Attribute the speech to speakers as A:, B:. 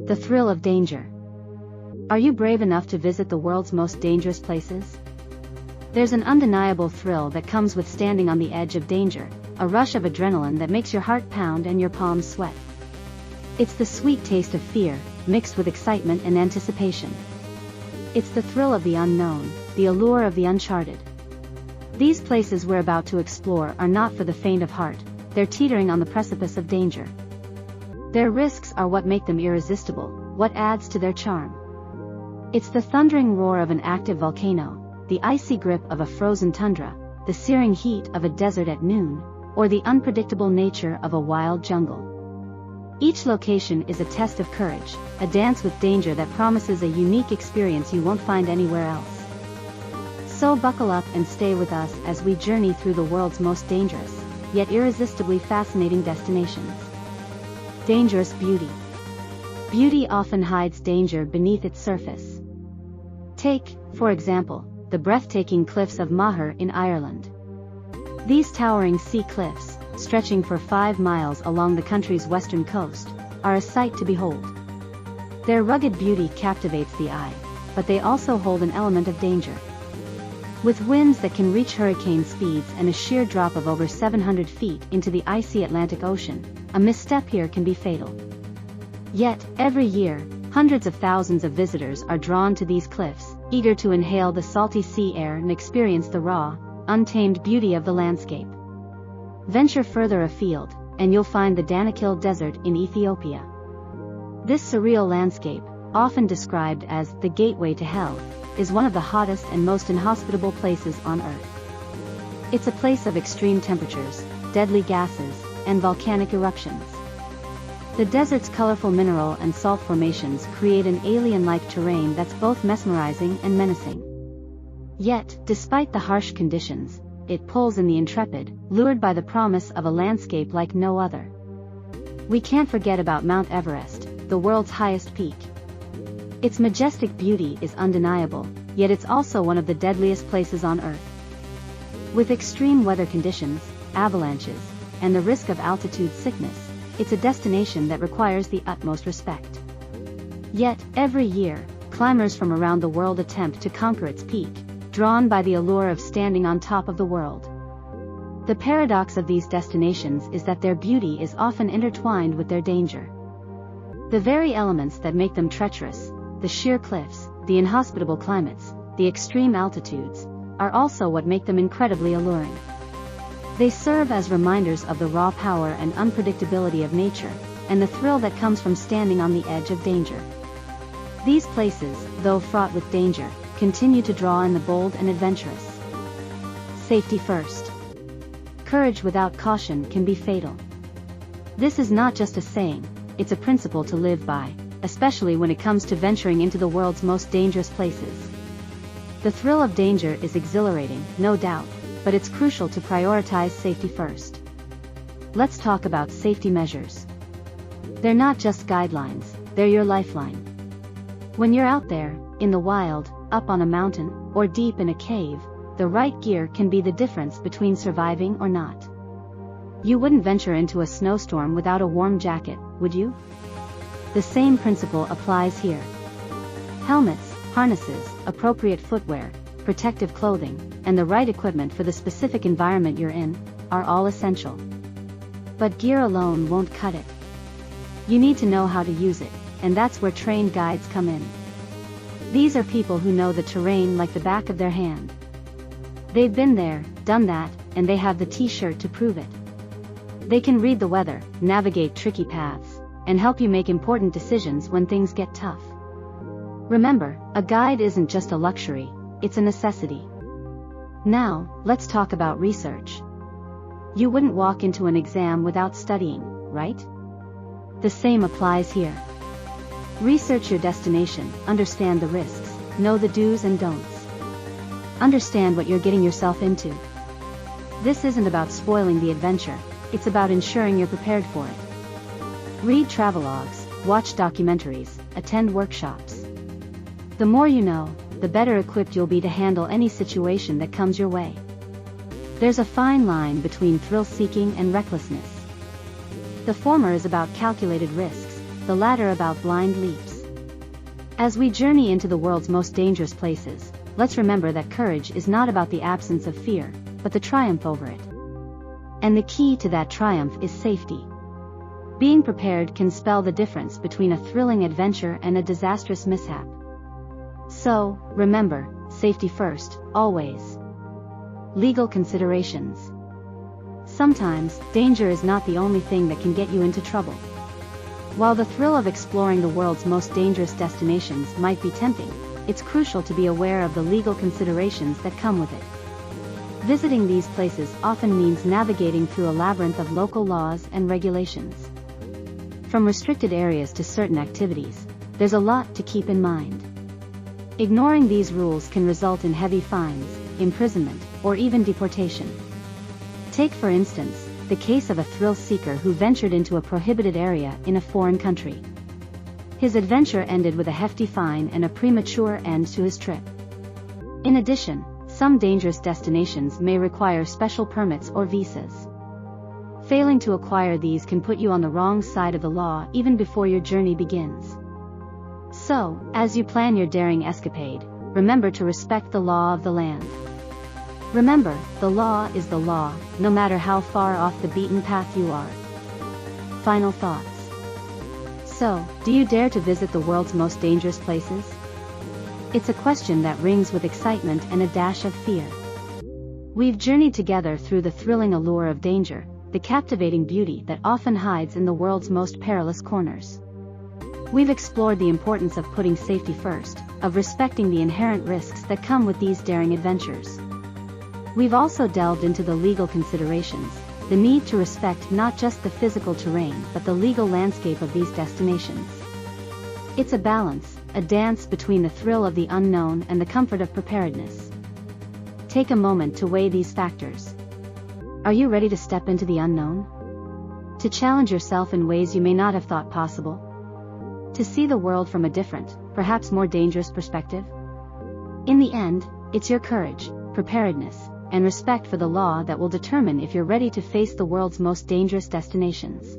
A: The thrill of danger. Are you brave enough to visit the world's most dangerous places? There's an undeniable thrill that comes with standing on the edge of danger, a rush of adrenaline that makes your heart pound and your palms sweat. It's the sweet taste of fear, mixed with excitement and anticipation. It's the thrill of the unknown, the allure of the uncharted. These places we're about to explore are not for the faint of heart, they're teetering on the precipice of danger. Their risks are what make them irresistible, what adds to their charm. It's the thundering roar of an active volcano, the icy grip of a frozen tundra, the searing heat of a desert at noon, or the unpredictable nature of a wild jungle. Each location is a test of courage, a dance with danger that promises a unique experience you won't find anywhere else. So buckle up and stay with us as we journey through the world's most dangerous, yet irresistibly fascinating destinations. Dangerous beauty. Beauty often hides danger beneath its surface. Take, for example, the breathtaking cliffs of Moher in Ireland. These towering sea cliffs, stretching for 5 miles along the country's western coast, are a sight to behold. Their rugged beauty captivates the eye, but they also hold an element of danger. With winds that can reach hurricane speeds and a sheer drop of over 700 feet into the icy Atlantic Ocean, a misstep here can be fatal. Yet, every year, hundreds of thousands of visitors are drawn to these cliffs, eager to inhale the salty sea air and experience the raw, untamed beauty of the landscape. Venture further afield, and you'll find the Danakil Desert in Ethiopia. This surreal landscape, often described as the gateway to hell, is one of the hottest and most inhospitable places on Earth. It's a place of extreme temperatures, deadly gases, and volcanic eruptions. The desert's colorful mineral and salt formations create an alien-like terrain that's both mesmerizing and menacing. Yet, despite the harsh conditions, it pulls in the intrepid, lured by the promise of a landscape like no other. We can't forget about Mount Everest, the world's highest peak. Its majestic beauty is undeniable, yet it's also one of the deadliest places on Earth. With extreme weather conditions, avalanches, and the risk of altitude sickness, it's a destination that requires the utmost respect. Yet, every year, climbers from around the world attempt to conquer its peak, drawn by the allure of standing on top of the world. The paradox of these destinations is that their beauty is often intertwined with their danger. The very elements that make them treacherous, the sheer cliffs, the inhospitable climates, the extreme altitudes, are also what make them incredibly alluring. They serve as reminders of the raw power and unpredictability of nature, and the thrill that comes from standing on the edge of danger. These places, though fraught with danger, continue to draw in the bold and adventurous. Safety first. Courage without caution can be fatal. This is not just a saying, it's a principle to live by, especially when it comes to venturing into the world's most dangerous places. The thrill of danger is exhilarating, no doubt, but it's crucial to prioritize safety first. Let's talk about safety measures. They're not just guidelines, they're your lifeline. When you're out there, in the wild, up on a mountain, or deep in a cave, the right gear can be the difference between surviving or not. You wouldn't venture into a snowstorm without a warm jacket, would you? The same principle applies here. Helmets, harnesses, appropriate footwear, protective clothing, and the right equipment for the specific environment you're in, are all essential. But gear alone won't cut it. You need to know how to use it, and that's where trained guides come in. These are people who know the terrain like the back of their hand. They've been there, done that, and they have the t-shirt to prove it. They can read the weather, navigate tricky paths, and help you make important decisions when things get tough. Remember, a guide isn't just a luxury, it's a necessity. Now, let's talk about research. You wouldn't walk into an exam without studying, right? The same applies here. Research your destination, understand the risks, know the do's and don'ts. Understand what you're getting yourself into. This isn't about spoiling the adventure, it's about ensuring you're prepared for it. Read travelogues, watch documentaries, attend workshops. The more you know, the better equipped you'll be to handle any situation that comes your way. There's a fine line between thrill-seeking and recklessness. The former is about calculated risks, the latter about blind leaps. As we journey into the world's most dangerous places, let's remember that courage is not about the absence of fear, but the triumph over it. And the key to that triumph is safety. Being prepared can spell the difference between a thrilling adventure and a disastrous mishap. So, remember, safety first, always. Legal considerations. Sometimes, danger is not the only thing that can get you into trouble. While the thrill of exploring the world's most dangerous destinations might be tempting, it's crucial to be aware of the legal considerations that come with it. Visiting these places often means navigating through a labyrinth of local laws and regulations. From restricted areas to certain activities, there's a lot to keep in mind. Ignoring these rules can result in heavy fines, imprisonment, or even deportation. Take for instance, the case of a thrill seeker who ventured into a prohibited area in a foreign country. His adventure ended with a hefty fine and a premature end to his trip. In addition, some dangerous destinations may require special permits or visas. Failing to acquire these can put you on the wrong side of the law even before your journey begins. So, as you plan your daring escapade, remember to respect the law of the land. Remember, the law is the law, no matter how far off the beaten path you are. Final thoughts. So, do you dare to visit the world's most dangerous places? It's a question that rings with excitement and a dash of fear. We've journeyed together through the thrilling allure of danger, the captivating beauty that often hides in the world's most perilous corners. We've explored the importance of putting safety first, of respecting the inherent risks that come with these daring adventures. We've also delved into the legal considerations, the need to respect not just the physical terrain but the legal landscape of these destinations. It's a balance, a dance between the thrill of the unknown and the comfort of preparedness. Take a moment to weigh these factors. Are you ready to step into the unknown? To challenge yourself in ways you may not have thought possible? To see the world from a different, perhaps more dangerous perspective? In the end, it's your courage, preparedness, and respect for the law that will determine if you're ready to face the world's most dangerous destinations.